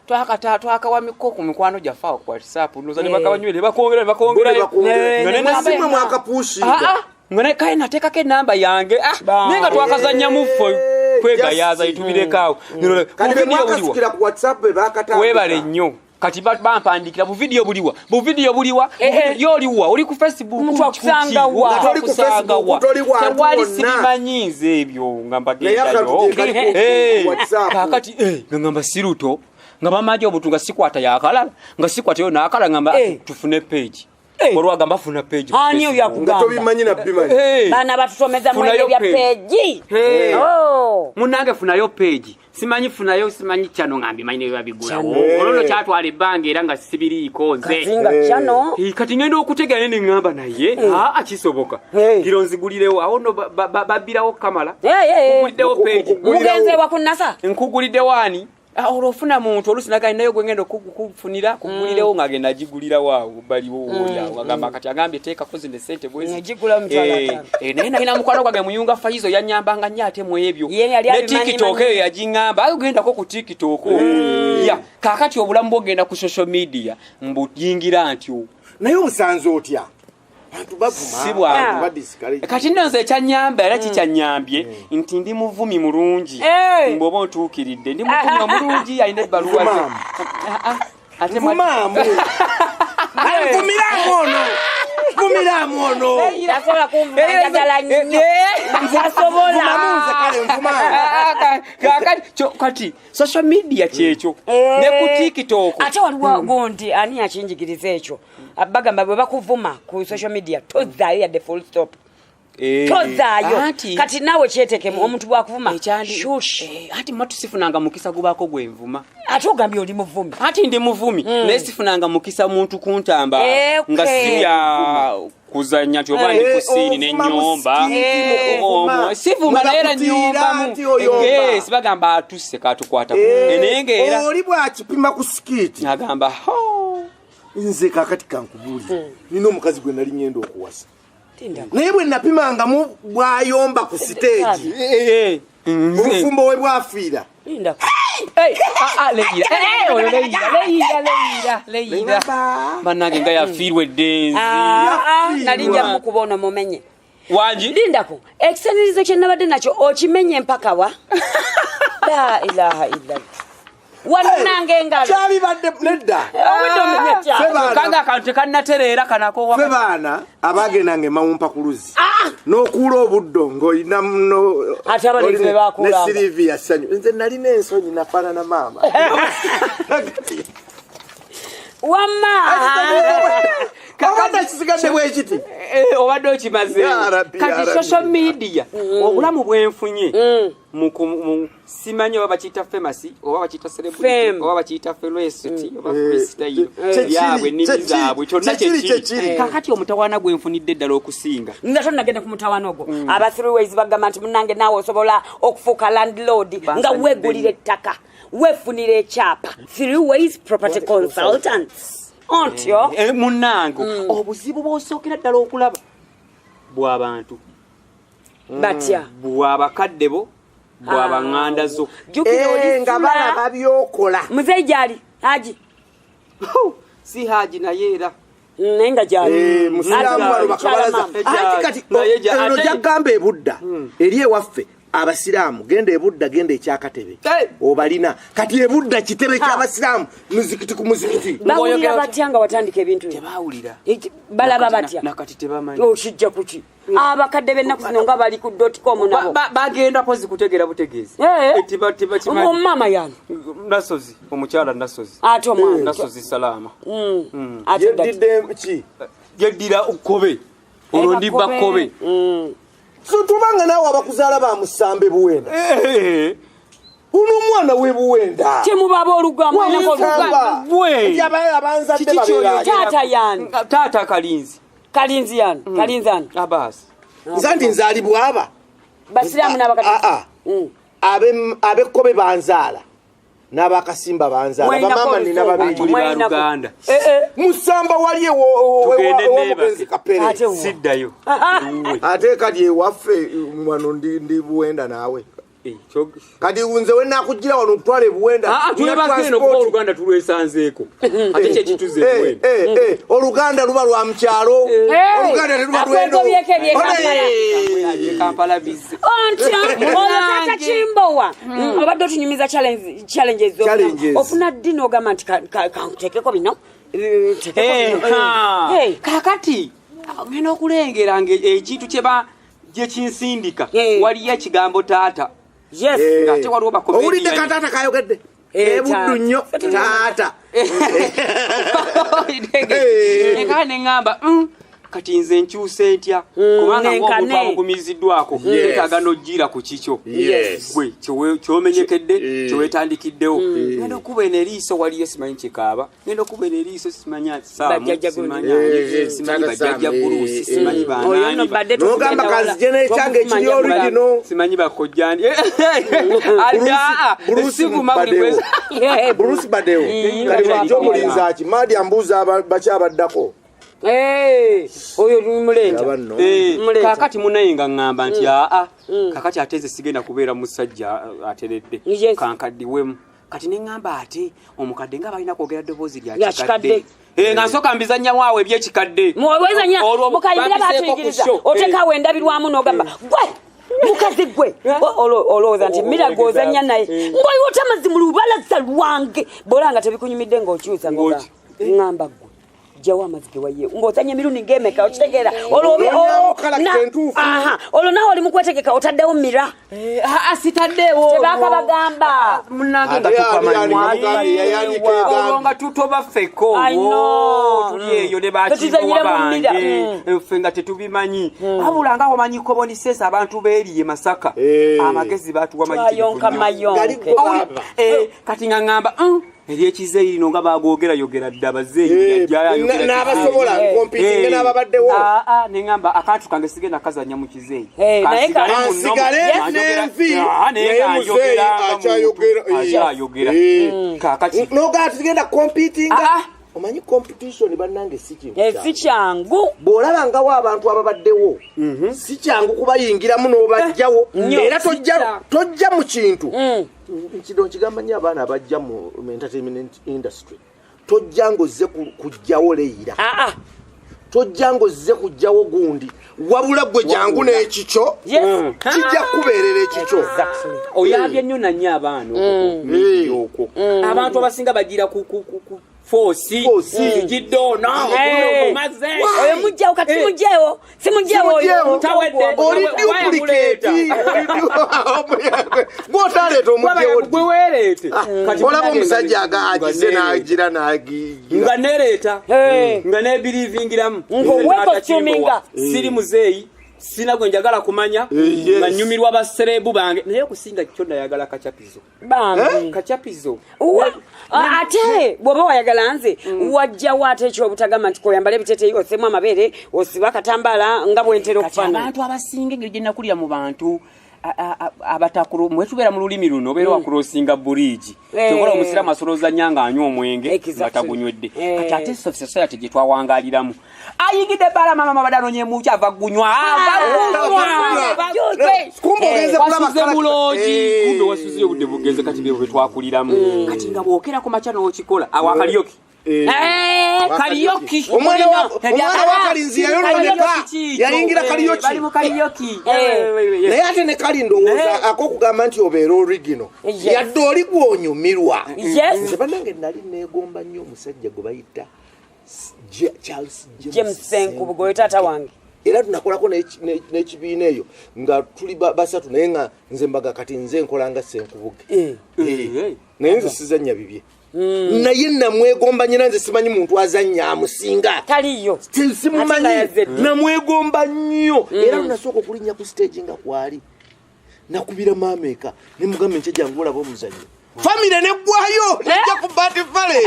twakawamiko ku mikwano gyaffe awo ku WhatsApp noza ne bakabanywere bakongerayo n'essimu mwakapuushinga nga kale nateekako enamba yange naye nga twakazanya muffe kwegayaza itubirekawo webale nnyo kati bampandikira bu video buliwa yoliwa oli ku Facebook omuntu akusanga wa tewali sibimanyize ebyo nga mbagendayo kakati nga ngamba siruto nga bamaje obutunga sikwata yakalala nga sikwatayo nakala ngamba tufune page olwagamba funa page ani oyo yakugamba tobimanyi na bimanyi bana batutomeza mu ebya page munange funayo page simanyi funayo simanyi chano ngambi manyi ne babigula ololo kyatwala ebbanga era nga sibiriiko nze kazinga chano kati ngenda okutegana ne ngamba naye akisoboka gironzigulirewo awo no babirawo kamala kugulidewo page mugenze wakunasa nkugulide wani olofuna muntu olusinagana nayo gwengendo kufunira kugulirewo ngagenda gigulira waawo baliwo yawo agamba kati agambye teeka kozi ne sente bwezi ngigula mutala naye nalina mukwano gwange muyunga Fayizo yanyambanga nnyo ate mu ebyo ne TikTok eyo yagingamba ayogendako ku TikTok kaakati obulamu bwogenda ku social media mbuyingira ntyo naye omusanze otya bantu bavuma kati nonze ekyanyamba era kikyanyambye nti ndi muvumi mulungi mboba otuukiridde ndi muvumi omulungi alina ebbaluwa ate mumaamu vumiramu ono tasobola kumvuma njagala nnyo kati social media kyekyo ne ku TikTok ate waliwo gondi ani akinjigiriza ekyo abagamba bwe bakuvuma ku social media tozaayo yadde full stop tozaayo kati naawe kyetekemu omuntu bwakuvuma shush ati matusifunanga mukisa gubako gwenvuma ate ogambye oli muvumi ati ndi muvumi naye sifunanga mukisa muntu kuntamba nga sibya kuzanya tyoba ndi kusini n'ennyomba sivuma naye era nnyombamu sibagamba atuse katukwata naye ng'era oli bwakipima ku sikiti agamba nze kakati kankubuulira nina omukazi gwe nali ngenda okuwasa naye bwe napimangamu bwayomba ku siteegi obufumbo we bwafiira Leira bannange nga yafiirwa eddenzi nalinja mukubono mumenye wangi lindako ekisanirizo kye nabadde nakyo okimenye mpaka wa la ilaha illallah wanange engalo kyabibadde nedda kanga akantu tekannatereera kanako ffe baana abagendanga emawumpa ku luzzi n'okuula obuddo ng'olina ne Silivia Sanyu nze nalina ensonyi nafaanana maama kakati kisigadde bwekiti obadde okimaze kati social media obulamu bwenfunye simanyi oba bakiyita famous oba bakiyita celebrity oba bakiyita felocity oba freestyle yabwe nini zaabwe kyonna kyekiri kakati omutawaana gwenfunidde eddala okusinga nga tonnagenda ku mutawaana ogwo aba threeways bagamba nti munnange naawe osobola okufuuka landlord nga weegulira ettaka weefunira ekyapa threeways property consultants ontyo munnange obuzibu bw'osookera ddala okulaba bw'abantu batya bw'abakadde bo bw'abaŋŋanda zo nga balaba byokola muzeyi gyali haji si haji naye era naye nga gyali musiramu balo bakabalaza kati eno gyagamba ebudda eri ewaffe abasiraamu genda ebudda genda ekyakatebe obalina kati ebudda kitebe ky'abasiraamu muzikiti ku muzikiti bawulira batya nga watandika ebintu tebawulira balaba batya nakati tebamanyi okijja kuki abakadde b'ennaku zino nga bali ku .com nabo bagenda pozi kutegeera butegeezi omumama yani nasozi omukyala nasozi ate omwana nasozi salaama yeddidde ki yeddira kobe olwo ndi bakobe so tubanga naawe abakuzaala bamusambe buwenda uno omwana webuwenda temubaba olugambo abanzadde babeera taata yani taata kalinzi kalinzi yani kalinzi ani abasi nza nti nzaalibwaba basiraamu n'abakati abekkobe banzaala n'abakasimba banzaala bamama nina babiri baluganda musamba wali ewomugenzi kapere siddayo ate kati ewaffe wano ndi buwenda naawe kati nze we nakugira wano okutwala ebuwenda tulebagenda okuba oluganda tulwesanzeeko ate kyekituze ebuwenda oluganda luba lwa mukyalo oluganda teluba lwendo kampala bize olotata kimbowa obadde otunyumiza challenges ofuna ddi n'ogamba nti kantekeko bino kakati ngenda okulengera ekintu gyekinsindika waliyo ekigambo taata ate waliwo owulidde kataata kayogedde ebuddu nnyo taata ekala neŋŋamba kati nze nkyuse ntya kubanga ng'omuntu abugumiziddwako etaaga n'ojjira ku kikyo gwe kyomenyekedde kyeweetandikiddewo ngenda okuba eno eriiso waliyo simanyi kikaaba ngenda okuba eno eriiso simanyi saamu simanyi bajjajja guluusi simanyi banaani nogamba kanzije n'ekyange ekiri olugino simanyi bakojjani Bruce Badeo kali wajjo mulinzi akimadi ambuuza bakyabaddako oyo mulenja kakati munaye nga ŋŋamba nti kakati ate nze sigenda kubeera musajja ateredde kankaddiwemu kati ne ŋŋamba ate omukadde nga balina kwogera ddoboozi lya kikadde nga nsooka mbizannyamu awo ebyekikadde mukayimira batuyigiriza otekawo endabirwamu n'ogamba gwe mukazi gwe olowooza nti mirago ozannya naye ng'oyiwota amazzi mu lubalaza lwange bwolanga tebikunyumidde ng'okyusa ŋŋamba gwe jawa amazige waye ngozanya mirundi ngemeka okitegeera olwo nawe oli mukwetegeka otaddewo mira asitaddewo tebaka bagamba munange nga tutoba feko tuli eyo ne bakiwa bange ffe nga tetubimanyi wabula nga wamanyi kobonisesa abantu beeriye Masaka amagezi batuwa mayonka kati nga ŋŋamba eryekizeeyi lino nga bagoogera dda abazeeyi n'abasobola kompitinga n'ababaddewo neŋŋamba akantu kange sigenda kazanya mu kizeeyi kansigale n'envi naye muzeeyi akyayogera kakati nogaa tugenda kompitinga omanyi competition bannange si kyangu bw'olabangawo abantu ababaddewo si kyangu kubayingiramu n'obajjawo era tojja mu kintu kino nkigamba nnyo abaana abajja mu entertainment industry tojja ng'ozze kujjawo leyira tojja ng'ozze kujjawo gundi wabula gwe jangu n'ekikyo kijja kubeerera ekikyo oyambye nnyo nannyo abaana okwo abantu abasinga bagira ku Force jidona maze oyo mujjao kati mujjeo simujjeo oyo tawedde oli duplicate gwotaleeta omujjeo gwe weerete kati olaba omusajja agise n'agira n'agigira nga nereeta nga nebiriivingiramu ng'owekosituminga siri muzeeyi sina gwe njagala kumanya nga nyumirwa baserebu bange naye okusinga kyo ndayagala Kachapizo bambi Kachapizo ate bw'oba wayagala nze wajjawo ate ekyobutagamba nti koyambala ebiteeteeyi osemu amabeere osiba akatambala nga bwentera okufaana abantu abasinga engeri gye nakulira mu bantu abatakulu mwetubeera mu lulimi luno obeera wakulosinga bridge kyokola omusiraamu asolooza nya nga anywa omwenge nga tagunywedde kati ate society gye twawangaaliramu ayigidde bala mama badanonye muki ava gunywa wasuze bulungi kumbe wasuze obudde bugenze kati bwe twakuliramu kati nga bwokera macha n'okikola awakalyoki karaoke omwana wa kalinzi yayingira karaoke naye ate ne kali ndowooza ak'okugamba nti obeera original yadde oli gwonyumirwa nze bannange nali neegomba nnyo omusajja gwe bayita Charles James Senkubugo taata wange era tunakolako n'ekibiina eyo nga tuli basatu naye nga nze mbaga kati nze nkolanga Senkubuge naye nze sizannya bibye naye namwegomba nyina nze simanyi muntu azannya amusinga taliyo simumanyi namwegomba nnyo era tunasooka okulinnya ku stage nga kwali nakubira maameka ne mugamba nkyajja ngulaba omuzannyo famire neggwayo nejja ku bati fale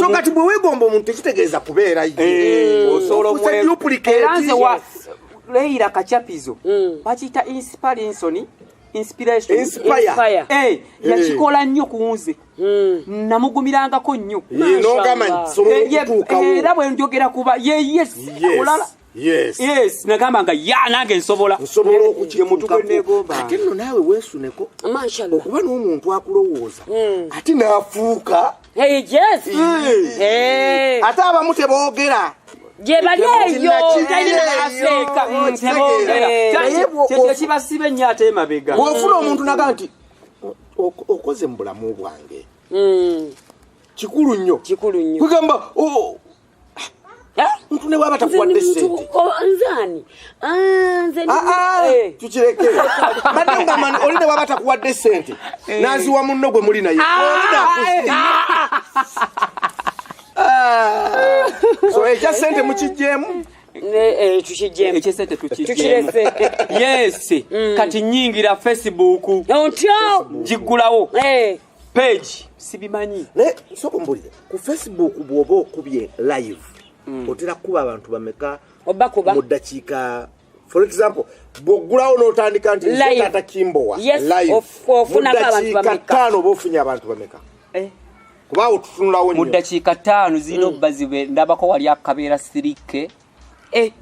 so kati bwe weegomba omuntu tekitegeeza kubeera ye osobola okuduplicate Leila Kachapizo bakiyita inspiration yakikola nnyo ku nze namugumirangako nnyo era bwe njogera kuba olala yes nagamba nga nange nsobola okukimutugegomba ate nno naawe weesuneko okuba n'omuntu akulowooza ate n'afuuka ate abamu teboogera gye bali eyo kibasiba ennyo ate emabega bw'ofuna omuntu naga nti okoze mu bulamu bwange kikulu nnyo kugamba muntu ne bwaba takuwadde ssente tukireke badde ngamba oli ne bwaba takuwadde ssente n'aziwa munno gwe muli naye so ekya ssente mukijjeemu ekyesente tukijjeemu yes kati nyingira Facebook giggulawo page sibimanyi naye soko mbulire ku Facebook bw'oba okubye live otera kuba abantu bameka mu ddakiika for example bw'oggulawo n'otandika nti Taata Kimbowa live mu ddakiika 5 oba ofunye abantu bameka kubaawo tutunulawo nnyo mu ddakiika 5 zino bazibe ndabako wali akabeera sirike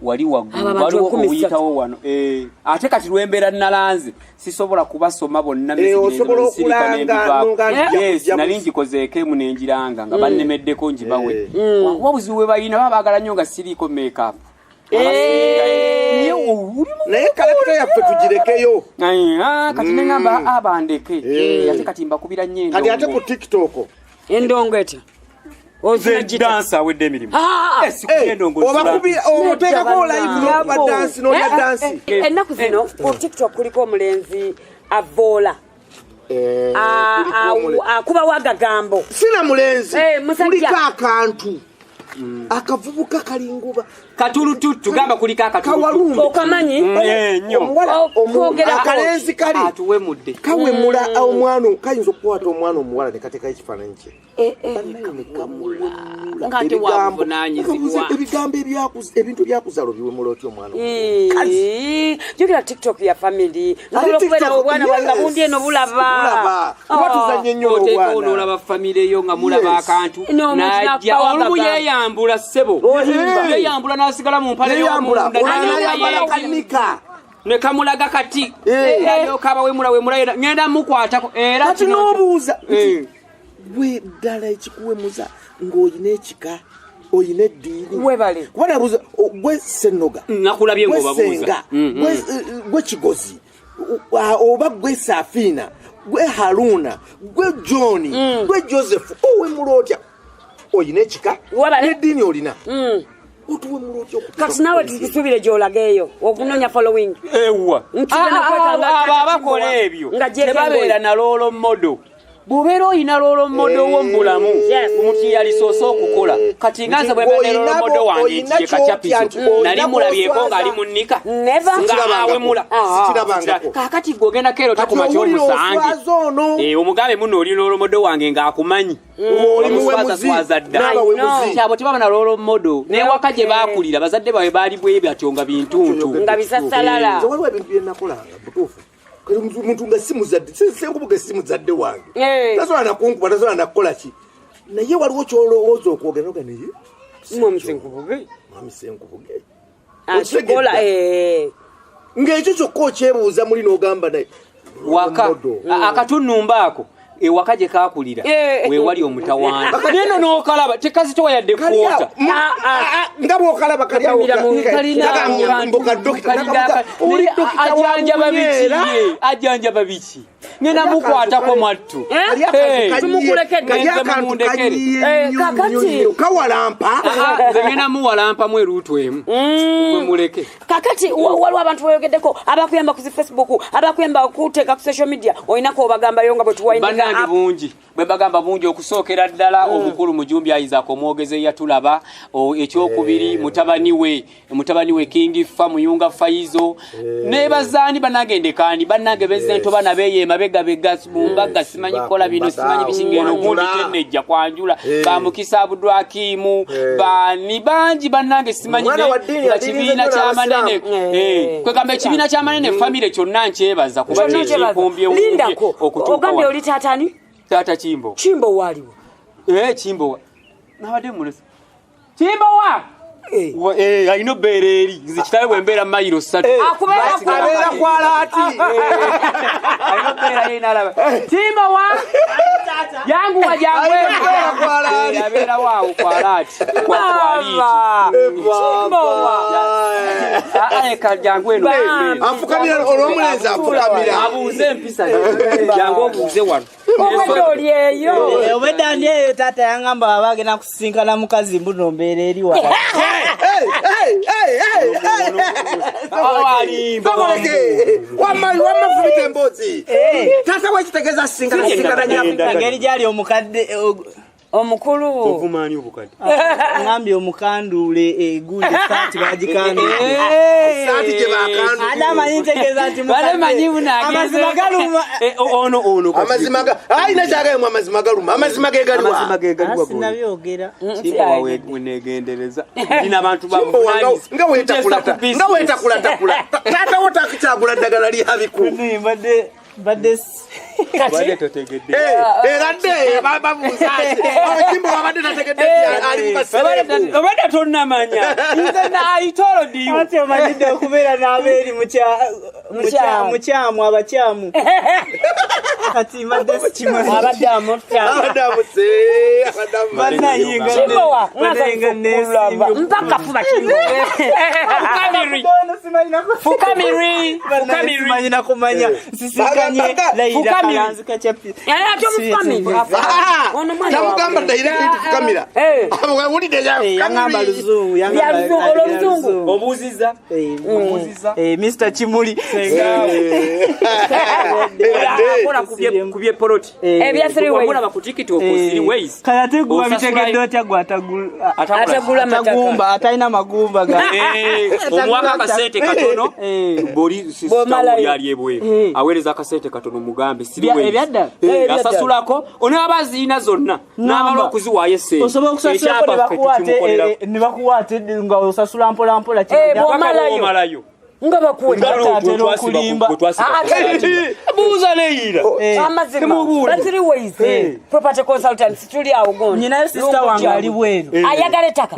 wali waggulu okuyitawo wano ate kati lwembeera nalanze sisobola kubasoma bonna nali ngikozeeko emu nenjiranga nga bannemeddeko njibawe wabuzibu bwe balina baba baagala nnyo nga siriiko makeup naye kalakita yaffe tugirekeyo kati neŋamba abandeke ate kati mbakubira nnyo kati ate ku TikTok endongeta dansa awedde emirimu oteekako live n'okuba dansi n'olya dansi ennaku zino ku TikTok kuliko omulenzi avoola akubawo agagambo sina mulenzi kuliko akantu akavubuka kalinguba katulututu gamba kuliko akatulututu okamanyi akalenzi kali atuwemudde kawemula omwana kayinza okukwata omwana omuwala ne kateekayo ekifaananyi kye ngate wabuvunanyizibwa ebigambo ebintu byakuzalo biwemula otyo omwana jogera TikTok ya family nkubeera obwana bwanga bundi eno bulaba watuzanye nnyo oteeka onoolaba family eyo nga mulaba akantu najja olumu yeeyambula ssebo yeeyambula n'asigala mu mpale y'omunda ne kamulaga kati yalyoka abawemula ngenda mukwatako era kati n'obuuza bwe ddala ekikuwemuza ng'olina ekika oyina eddiini webale kuba nabuuza gwe Ssennoga nakulabye ng'obabuuza gwe Kigozi oba gwe Saafiina gwe Haruna gwe John gwe Joseph owe mulotya oyine chika nedini olina otuwe mulotya kati nawe tukusubire gyolageeyo okunonya following ewa abakola ebyo tebabeera na lolo modo bubero oyina lolo modo wombulamu omuntu yalisoosa okukola kati nganze bwebere lolo modo wange ntiye Kachapizo nali mulabyeko ng'ali mu nnika ng'awe mula kakati gwogenda kero takuma ky'omusange omugambe muno oli lolo modo wange ng'akumanyi kyabo tebaba na lolo modo newaka gye baakulira bazadde bawe baali bwe batyo nga bintuntu nga bisasalala waliwo ebintu bye nakolanga butuufu muntu nga simu zadde senkubuga simu zadde wange tasobola nakunkuba tasobola nakukola ki naye waliwo kyolowooza okwogera noga naye mwami senkubuge akikola ng'ekyo kyokka okyebuuza muli n'ogamba naye waka akatunumba ako ewaka gye kaakulira weewali omutawaana neno n'okalaba tekazitowa yadde kwota nga bw'okalaba ajanjaba biki ngenda mukwatako mwattu kawalampa nze ngenda muwalampamu eruutu emu muleke kakati waliwo abantu bayogeddeko abakuyamba ku Facebook abakuyamba kuteeka ku social media olinako obagambayo nga bwe tuwayina bungi bwe bagamba bungi okusookera ddala omukulu mujumbi ayizaako omwogeze yatulaba ekyokubiri mutabani we King Fa Muyunga Faizo ne bazaani banagendekani bannange bezento bana beye mabega mumbaga simanyi kola bino simanyi bishingeno gundi tenejja kwanjula bamukisa Abdulhakimu bani bangi bannange simanyi kibiina ky'amanene kwe gamba ekibiina ky'amanene family kyonna nkyebaza kuba kyekumbye okutuuka ogambye oli taatani Taata Kimbo waliwo Kimbowa nabadde mulesa Kimbowa ayina obbeera eri nze kitabe bwe mbeera mayiro 3 abeera kwalaati ayina obbeera eri nalaba Kimbowa yanguwa abeera waawo kwalaati eka jangu eno afukamira olw'omulenzi afukamira abuuze empisa jangu obuuze wano oli eyo obedani eyo taata yangamba abagenda kusisinkana mukazi mbuno mbeera eri wala wamafumita emboozi taata wekitegeza sisinkana ngeri gyali omukadde omukulu ovumaani obukadde ngambye omukandule egundi saati bagikandule saati gye bakandule adamanyi ntegeeza nti amazima galuma ono amazima ayina kyagayemu amazima galuma amazima ge galiwa sinabyogera wenegendereza nina abantu nga wetakulata taata wo takikyagula ddagala lyabiku badde kati totegedde eradde babuuza Kimbo wabadde tategedde ali mukasirebu obadde tonnamanya nze naayitolo diyo ati omanyidde okubeera n'abeeri mukyamu abakyamu kati mbadde sikimanyi abadde amutta bannayinga mpaka fuba fukamiri simanyi nakumanya nsisikanye Laila Kalanzi Kachapizo namugamba Laila tufukamira wulidde yangamba luzungu oluzungu obuuziza Mr. Kimuli akola kubye poloti ebyasiriwe ku TikTok 3 ways kayategula bitegedde otya atagula magumba atalina magumba omwaka akasente katono boli sisita yali ebwe aweereza akasente katono mugambe siriwe asasulako onabaziina zonna n'amala okuziwaayo essente osobola okusasulako ne bakuwaate nga osasula mpola mpola omalayo nga bakuwatera okulimba buuza Leila property consultants tuli awo gondi nyinayo sister wange ali bweru ayagala ettaka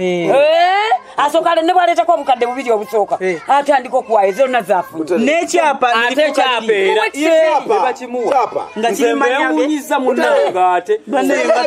asooka ne bwaleetako obukadde bubiri obusooka atandika okuwaayo zonna zaafunye n'ekyapa ate ekyapa era bakimuwa nga kirimanyawunyiza munanga ate banaye nga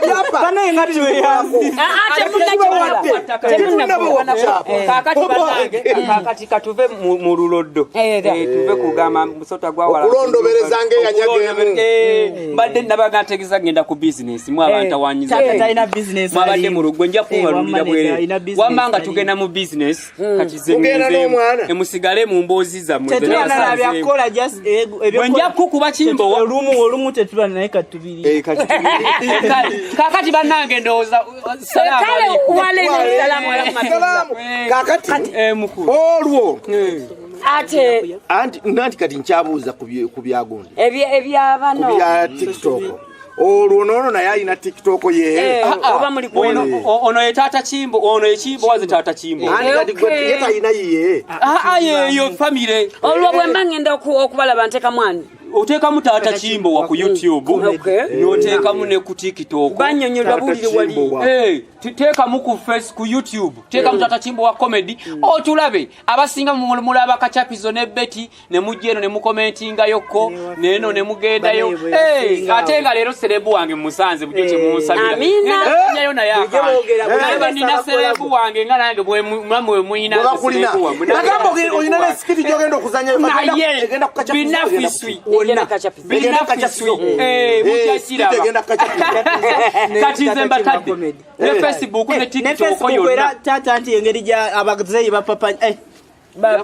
kakati banange kakati katuve mu luloddo tuve kugamba musota gwa wala okulondobereza ngeyanyagemu mbadde nabaga ntegeza genda ku business mu abantu awanyiza talina business mwabadde mu rugo nja kubalumira bwere wamanga tugenda mu business kati zemeze emusigale mu mbozi za mweze byakola just ebyo nja kukuba kimbo olumu tetula naye katubiri kakati bannange ndowooza kale wale salamu alaykum kakati mukulu olwo ate nanti kati nkyabuuza ku byagundi ebyabano ku bya TikTok olwo noono naye alina TikTok ye oba muli ono ye Taata Kimbo ono ye Kimbo waze Taata Kimbo ani kati gwe talina ye yeyo famire olwo bwe mba ngenda okubalaba nteka mwani otekamu Taata Kimbo wa ku YouTube n'otekamu ne ku TikTok banyonyolwa bulire wali tekamu ku YouTube tekamu Taata Kimbo wa comedy otulabe abasinga mulaba Kachapizo ne Betty ne mujjeno ne mukomentinga yokko neno ne mugendayo ate nga leero serebu wange musanze bujjo kye munsabira amina nyayo na yaka nalaba nina serebu wange nga nange bwe mwe muyina serebu wange nagamba oyina ne skiti gyogenda okuzanya egenda ku Kachapizo ne Facebook ne TikTok yonna Taata nti engeri gya abazeyi bapapa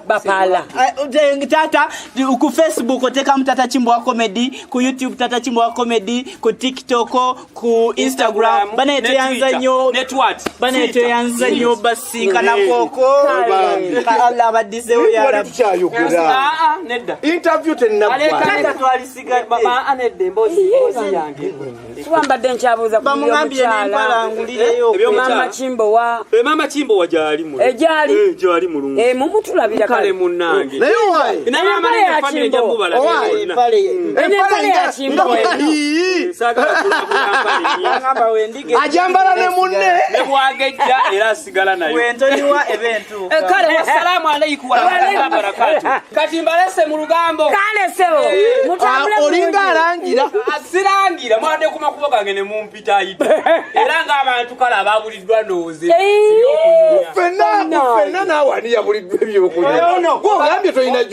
bapala Taata ku Facebook oteka Taata Kimbo wa comedy ku YouTube Taata Kimbo wa comedy ku TikTok ku Instagram baneete yanza nnyo baneete yanza nnyo basinga na koko Allah abadizewo ya rabbi nedda interview Taata twalisiga nedda embozi yange twambadde nkyabuuza ku bamugambye n'empalangulirayo mama Kimbo wa mama Kimbo wa gyali mu gyali mulungu mumutulabira kale munnange naye wayi n'amama ya Kimbo empale ya Kimbo ngamba wendige ajambala ne munne ne bwagejja era asigala nayo wentoliwa ebentu kale assalamu alaykum wa rahmatullahi wa barakatuh kati mbalese mu lugambo kale sebo mutambule olinga alangira asirangira mwade kumakubo gange ne mumpita ayita era ng'abantu kale ababuliddwa ndowooze fenna nawe ani yabuliddwa ebyokunywa gwe ogambye tolina